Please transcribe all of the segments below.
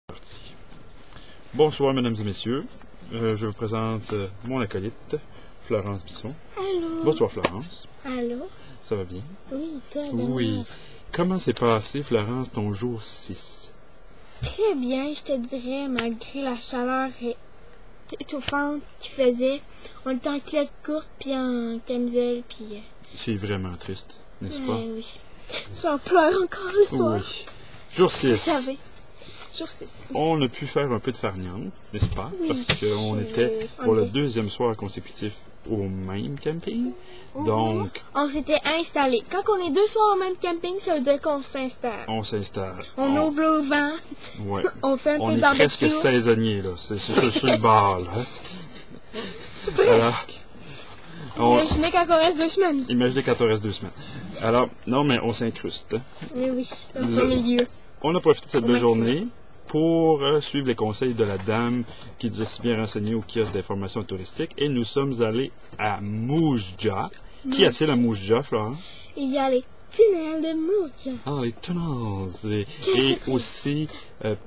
Parti. Bonsoir, mesdames et messieurs. Je vous présente mon acolyte, Florence Bisson. Allô. Bonsoir, Florence. Allô. Ça va bien? Oui, toi, Oui. Comment s'est passé, Florence, ton jour 6? Très bien, je te dirais, malgré la chaleur étouffante qu'il faisait. On était en culotte courte, puis en camisole, puis... C'est vraiment triste, n'est-ce pas? Oui. J'en pleure encore le soir. Oui. Jour 6. Vous savez. Jour 6. On a pu faire un peu de farniente, n'est-ce pas? Oui. Parce qu'on était pour le deuxième soir consécutif au même camping. Donc, on s'était installé. Quand on est deux soirs au même camping, ça veut dire qu'on s'installe. on s'installe. On ouvre le vent. Ouais. On fait un peu On de est barbecue. presque saisonnier, là. C'est sur le bar, là. Alors, Imaginez quand on reste 2 semaines. imaginez quand il reste 2 semaines. Alors, non, mais on s'incruste. Oui, dans ce milieu. On a profité de cette Au belle maximum. journée pour suivre les conseils de la dame qui nous a si bien renseigné au kiosque d'information touristique. Et nous sommes allés à Moujja. Qu'y a-t-il à Moujja, Florence? Il y a les tunnels de Moujja. Ah, les tunnels. Et aussi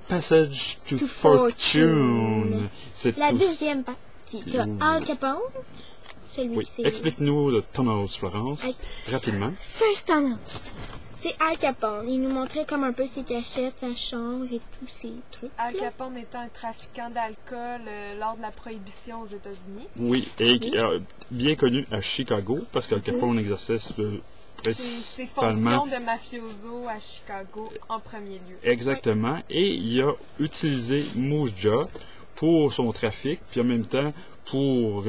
Passage to Fortune. Fortune. C'est La tout- deuxième partie. T'as Oui. Al Capone. Celui Oui. c'est... Explique-nous le tunnels, Florence, rapidement. First Tunnel. C'est Al Capone. Il nous montrait comme un peu ses cachettes, sa chambre et tous ces trucs. Al Capone étant un trafiquant d'alcool lors de la prohibition aux États-Unis. Oui, et Oui. bien connu à Chicago, parce qu'Al Capone exerçait Ses principalement... fonctions de mafioso à Chicago en premier lieu. Exactement, et il a utilisé Moujja pour son trafic, puis en même temps pour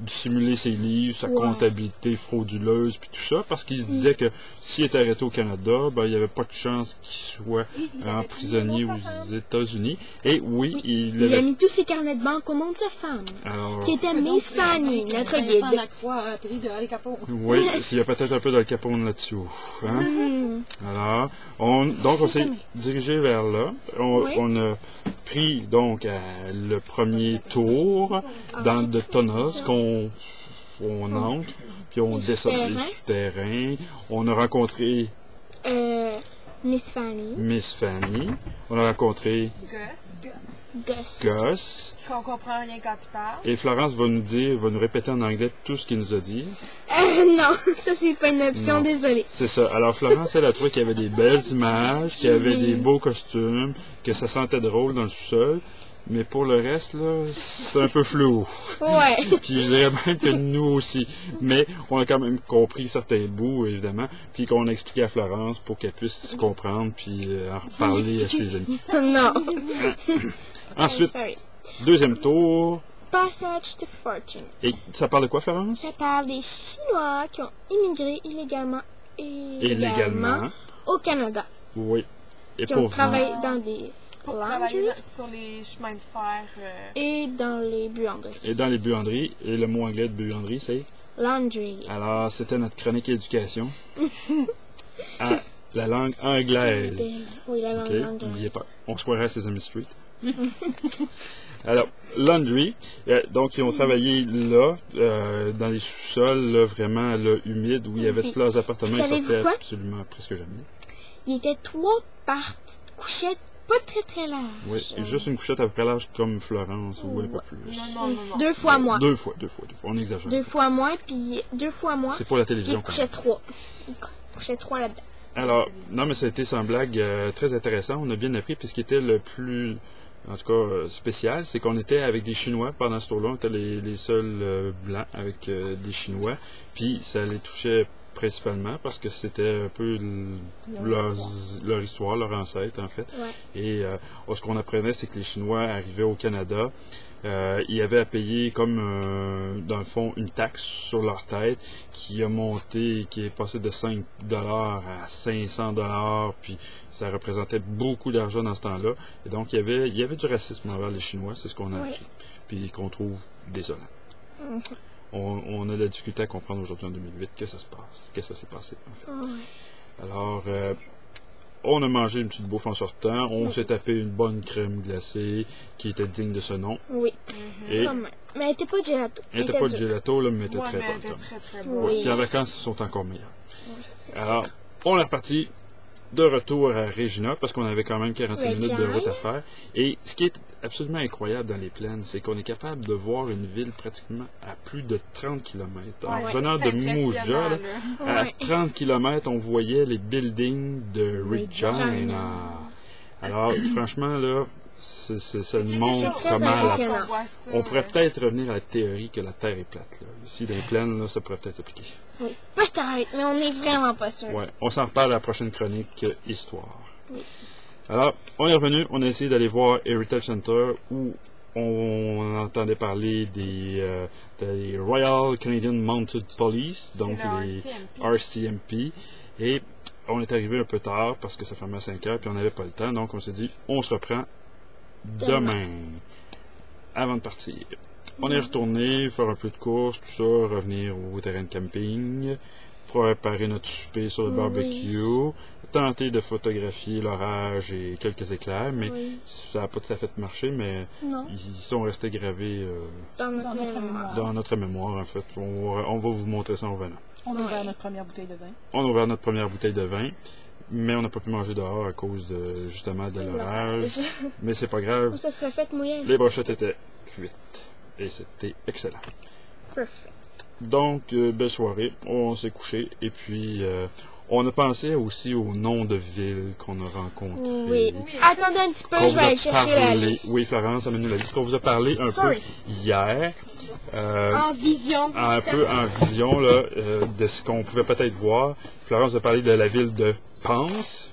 dissimuler ses livres, sa comptabilité frauduleuse, puis tout ça, parce qu'il se disait que s'il était arrêté au Canada, ben, il n'y avait pas de chance qu'il soit emprisonné aux États-Unis. Et oui, Il a mis tous ses carnets de banque au nom de sa femme, alors, qui était Miss Fanny, notre guide. oui, il y a peut-être un peu d'Al Capone là-dessous. Hein? Alors, donc on s'est dirigé vers là. On a pris donc le premier tour dans le tunnel, on entre, puis on descend les souterrains. On a rencontré Miss Fanny. Miss Fanny. On a rencontré Gus. Qu'on comprend rien quand il parle. Et Florence va nous répéter en anglais tout ce qu'il nous a dit. Non, ça c'est pas une option, Non. désolé. C'est ça. Alors Florence, elle a trouvé qu'il y avait des belles images, qu'il y avait des beaux costumes, que ça sentait drôle dans le sous-sol. Mais pour le reste, là, c'est un peu flou. Ouais. Puis je dirais même que nous aussi. Mais on a quand même compris certains bouts, évidemment, puis qu'on a expliqué à Florence pour qu'elle puisse comprendre, puis en reparler à ses amis. Non. Ensuite, Sorry. deuxième tour. Passage to Fortune. Et ça parle de quoi, Florence? Ça parle des Chinois qui ont immigré illégalement au Canada. Oui. Et Qui ont pour travaillé dans des Pour laundries travailler sur les chemins de fer. et dans les buanderies. Et dans les buanderies, et le mot anglais de buanderie, c'est? Laundry. Alors, c'était notre chronique éducation. À la langue anglaise. Oui, la langue OK, anglaise. n'oubliez pas. On se croirait à Sesame Street. Alors, laundry, donc ils ont travaillé là, dans les sous-sols, là, vraiment là, humides, où il y avait tous leurs appartements, ils Savez-vous sortaient quoi? absolument presque jamais. Il était 3 parties couchettes pas très larges. Oui, et juste une couchette à peu près large comme Florence, ou un peu plus. Non. 2 fois moins. Deux fois, on exagère. 2 fois moins, puis 2 fois moins. C'est pour la Puis télévision. quand même. couchette 3. Couchette 3 là-dedans. Alors, non, mais ça a été sans blague très intéressant. On a bien appris. Puis ce qui était le plus, en tout cas, spécial, c'est qu'on était avec des Chinois pendant ce tour-là. On était les seuls blancs avec des Chinois. Puis ça les touchait principalement parce que c'était un peu leur histoire, leur ancêtre, en fait. Ouais. Et ce qu'on apprenait, c'est que les Chinois arrivaient au Canada. Ils avaient à payer comme, dans le fond, une taxe sur leur tête qui a monté, qui est passé de 5$ à 500$, puis ça représentait beaucoup d'argent dans ce temps-là. Et donc, il y avait du racisme envers les Chinois, c'est ce qu'on a appris, puis qu'on trouve désolant. On a de la difficulté à comprendre aujourd'hui en 2008 que ça s'est passé, en fait. Alors, on a mangé une petite bouffe en sortant. On s'est tapé une bonne crème glacée qui était digne de ce nom. Oui. Et Quand même. Mais elle était pas de gelato. elle n'était pas de dure. gelato, là, mais elle était Ouais, très mais elle bonne. était très Oui. Puis en vacances, ils sont encore meilleurs. C'est Alors, on est reparti de retour à Regina, parce qu'on avait quand même 45 minutes de route à faire. Et ce qui est absolument incroyable dans les plaines, c'est qu'on est capable de voir une ville pratiquement à plus de 30 km. En venant de Mouja, là, à 30 km, on voyait les buildings de Regina. Alors, franchement, là, ça nous montre comment on pourrait peut-être revenir à la théorie que la Terre est plate. Là. Ici, dans les plaines, là, ça pourrait peut-être s'appliquer. Oui, peut-être, mais on n'est vraiment pas sûr. Ouais, on s'en reparle à la prochaine chronique Histoire. Oui. Alors, on est revenu, on a essayé d'aller voir Heritage Center où on entendait parler des Royal Canadian Mounted Police, donc les RCMP, et on est arrivé un peu tard parce que ça fermait à 5 heures puis on n'avait pas le temps, donc on s'est dit on se reprend demain avant de partir. On est retourné faire un peu de course, tout ça, revenir au terrain de camping, préparer notre souper sur le barbecue, tenter de photographier l'orage et quelques éclairs, mais ça n'a pas tout à fait marché, mais ils sont restés gravés dans notre mémoire, en fait. On va vous montrer ça en venant. On a ouvert notre première bouteille de vin. On a ouvert notre première bouteille de vin, mais on n'a pas pu manger dehors à cause de justement de l'orage. Mais c'est pas grave. Ça serait fait mouiller. Les brochettes étaient cuites et c'était excellent. Parfait. Donc, belle soirée, on s'est couché et puis on a pensé aussi aux noms de villes qu'on a rencontrés. Oui. Attendez un petit peu, je vais aller chercher la liste. Oui, Florence, amène-nous la liste qu'on vous a parlé un peu hier. En vision. Un peu en vision là, de ce qu'on pouvait peut-être voir. Florence a parlé de la ville de Pense,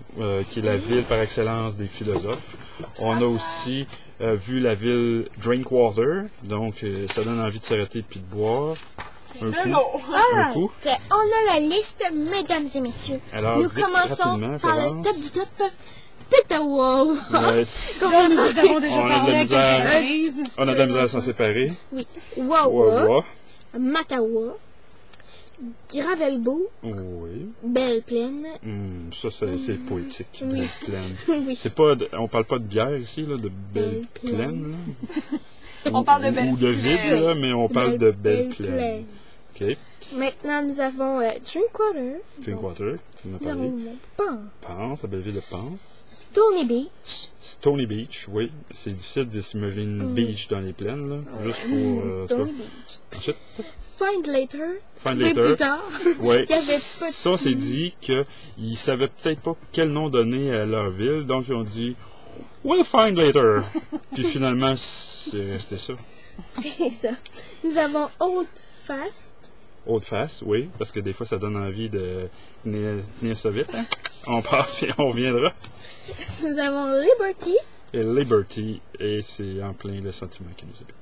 qui est la ville par excellence des philosophes. On a aussi vu la ville Drinkwater, donc ça donne envie de s'arrêter et de boire. Un coup. On a la liste, mesdames et messieurs. Alors, nous commençons par le top du top. Petawawa. Nous avons déjà parlé. On a de la misère à s'en séparer. Oui. Wawa. Matawa. Gravelbourg. Oui. Belle Plaine. Ça, c'est poétique. Oui. Belle Plaine. Oui. C'est pas on parle pas de bière ici, là, de Belle Plaine. On parle de belle ou de vide, là, mais on parle de Belle Plaine. OK. Maintenant, nous avons Drinkwater. Drinkwater, qui m'a Nous parlé. avons Pense, la belle ville de Pense. Stony Beach. Stony Beach, oui. C'est difficile de s'imaginer une beach dans les plaines, là. Juste pour... Stony Beach. Ensuite, Find Later. Plus tard. Oui. Il y avait pas Ça, on s'est dit qu'ils savaient peut-être pas quel nom donner à leur ville, donc ils ont dit We'll find later. Puis finalement, c'est resté ça. C'est ça. Nous avons Old Fast. Haute face, oui, parce que des fois ça donne envie de tenir ça vite. Hein? On passe puis on reviendra. Nous avons Liberty. Et Liberty, et c'est en plein le sentiment qui nous habite.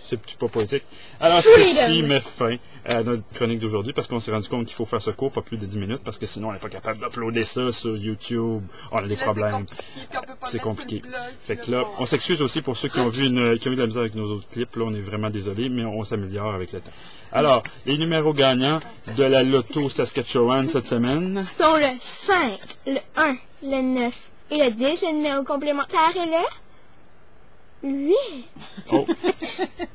C'est pas poétique. Alors, ceci met fin à notre chronique d'aujourd'hui parce qu'on s'est rendu compte qu'il faut faire ce cours, pas plus de 10 minutes, parce que sinon on n'est pas capable d'uploader ça sur YouTube. On a des problèmes. C'est compliqué. Fait que là, on s'excuse aussi pour ceux qui ont vu qui ont eu de la misère avec nos autres clips. Là, on est vraiment désolé, mais on s'améliore avec le temps. Alors, les numéros gagnants de la Loto Saskatchewan cette semaine sont le 5, le 1, le 9 et le 10. Le numéro complémentaire est le 8. Oh.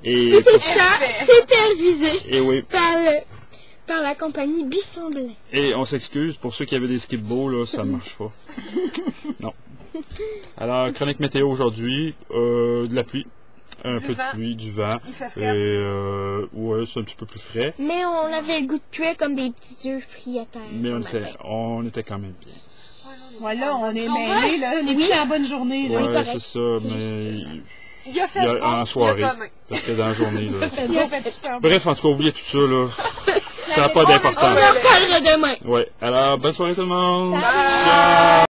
Et tout ça supervisé oui. par la compagnie Bisson-Blais. Et on s'excuse pour ceux qui avaient des skip-balls, là, ça ne marche pas. Non. Alors, chronique météo aujourd'hui, de la pluie. Un peu de pluie, du vent. Et ouais, c'est un petit peu plus frais. Mais on avait le goût de cuire comme des petits œufs frits à terre. Mais on était quand même bien. Voilà, on est mêlés, là. On est plus en bonne journée, là. Ouais, c'est ça, mais il y a en soirée. Parce que dans la journée, là. Bref, en tout cas, oubliez tout ça, là. Ça n'a pas d'importance. On en reparlera demain. Ouais. Alors, bonne soirée tout le monde. Salut.